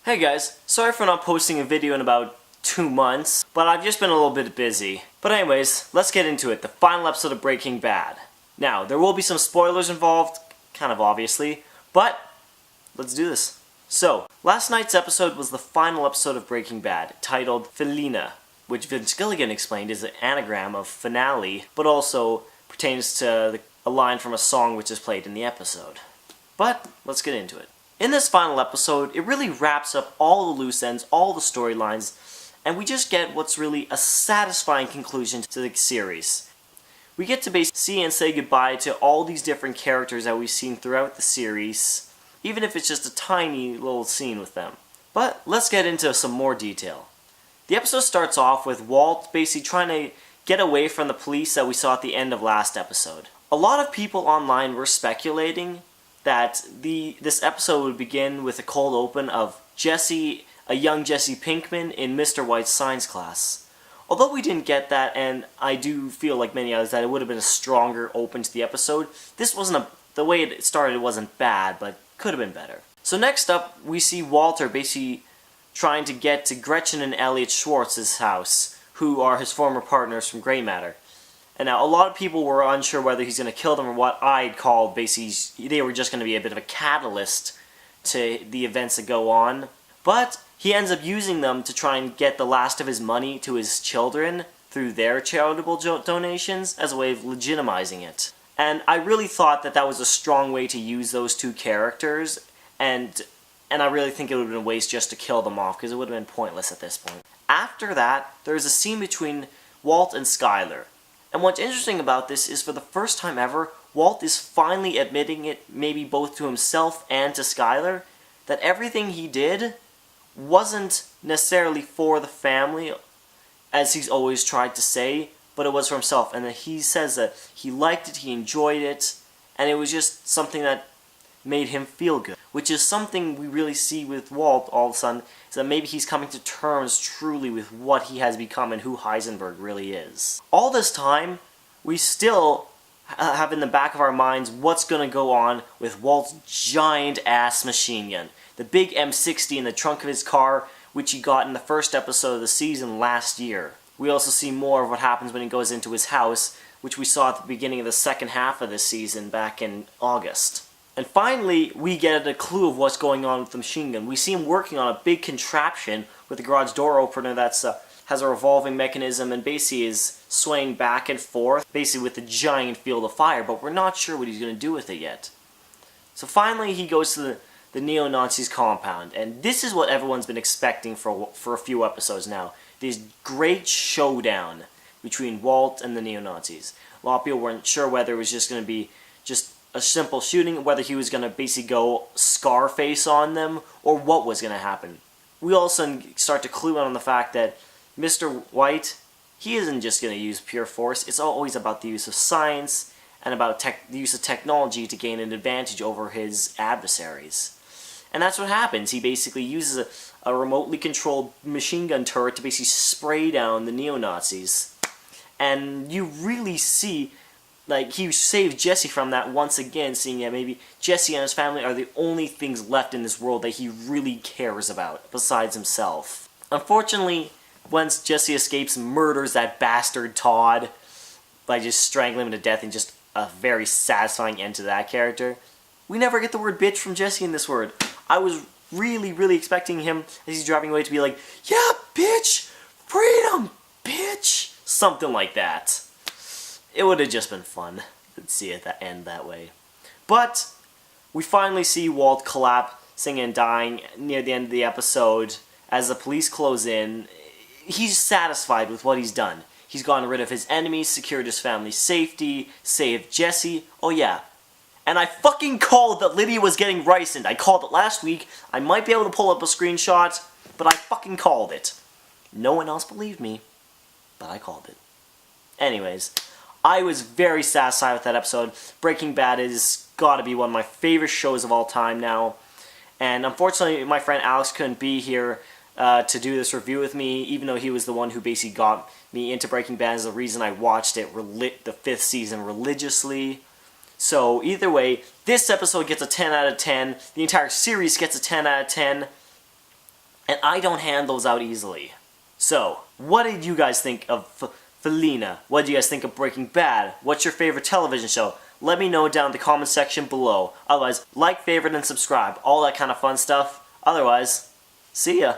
Hey guys, sorry for not posting a video in about 2 months, but I've just been a little bit busy. But anyways, let's get into it, the final episode of Breaking Bad. Now, there will be some spoilers involved, kind of obviously, but let's do this. So, last night's episode was the final episode of Breaking Bad, titled Felina, which Vince Gilligan explained is an anagram of finale, but also pertains to a line from a song which is played in the episode. But, let's get into it. In this final episode, it really wraps up all the loose ends, all the storylines, and we just get what's really a satisfying conclusion to the series. We get to basically see and say goodbye to all these different characters that we've seen throughout the series, even if it's just a tiny little scene with them. But let's get into some more detail. The episode starts off with Walt basically trying to get away from the police that we saw at the end of last episode. A lot of people online were speculating that this episode would begin with a cold open of Jesse, a young Jesse Pinkman in Mr. White's science class. Although we didn't get that, and I do feel like many others that it would have been a stronger open to the episode, this wasn't the way it started wasn't bad, but could have been better. So next up, we see Walter basically trying to get to Gretchen and Elliot Schwartz's house, who are his former partners from Grey Matter. And now, a lot of people were unsure whether he's going to kill them or what I'd call basically they were just going to be a bit of a catalyst to the events that go on. But he ends up using them to try and get the last of his money to his children through their charitable donations as a way of legitimizing it. And I really thought that was a strong way to use those two characters, and I really think it would have been a waste just to kill them off, because it would have been pointless at this point. After that, there's a scene between Walt and Skyler. And what's interesting about this is for the first time ever, Walt is finally admitting it, maybe both to himself and to Skyler, that everything he did wasn't necessarily for the family, as he's always tried to say, but it was for himself. And that he says that he liked it, he enjoyed it, and it was just something that made him feel good. Which is something we really see with Walt all of a sudden, is that maybe he's coming to terms truly with what he has become and who Heisenberg really is. All this time, we still have in the back of our minds what's going to go on with Walt's giant-ass machine gun. The big M60 in the trunk of his car, which he got in the first episode of the season last year. We also see more of what happens when he goes into his house, which we saw at the beginning of the second half of this season back in August. And finally, we get a clue of what's going on with the machine gun. We see him working on a big contraption with a garage door opener that's has a revolving mechanism and basically is swaying back and forth, basically with a giant field of fire, but we're not sure what he's going to do with it yet. So finally, he goes to the neo-Nazis' compound, and this is what everyone's been expecting for a few episodes now. This great showdown between Walt and the neo-Nazis. A lot of people weren't sure whether it was just going to be just a simple shooting, whether he was going to basically go Scarface on them, or what was going to happen. We also start to clue in on the fact that Mr. White, he isn't just going to use pure force, it's always about the use of science, and about the use of technology to gain an advantage over his adversaries. And that's what happens. He basically uses a remotely controlled machine gun turret to basically spray down the neo-Nazis. And you really see, like, he saved Jesse from that once again, seeing that maybe Jesse and his family are the only things left in this world that he really cares about, besides himself. Unfortunately, once Jesse escapes and murders that bastard Todd by just strangling him to death, and just a very satisfying end to that character, we never get the word bitch from Jesse in this word. I was really expecting him, as he's driving away, to be like, yeah, bitch! Freedom, bitch! Something like that. It would have just been fun to see it end that way. But we finally see Walt collapsing and dying near the end of the episode. As the police close in, he's satisfied with what he's done. He's gotten rid of his enemies, secured his family's safety, saved Jesse. Oh yeah. And I fucking called that Lydia was getting ricin. I called it last week. I might be able to pull up a screenshot, but I fucking called it. No one else believed me, but I called it. Anyways, I was very satisfied with that episode. Breaking Bad has got to be one of my favorite shows of all time now. And unfortunately, my friend Alex couldn't be here to do this review with me, even though he was the one who basically got me into Breaking Bad as the reason I watched it, the 5th season, religiously. So either way, this episode gets a 10 out of 10. The entire series gets a 10 out of 10. and I don't hand those out easily. So, what did you guys think of Felina? What did you guys think of Breaking Bad? What's your favorite television show? Let me know down in the comment section below. Otherwise, like, favorite, and subscribe. All that kind of fun stuff. Otherwise, see ya.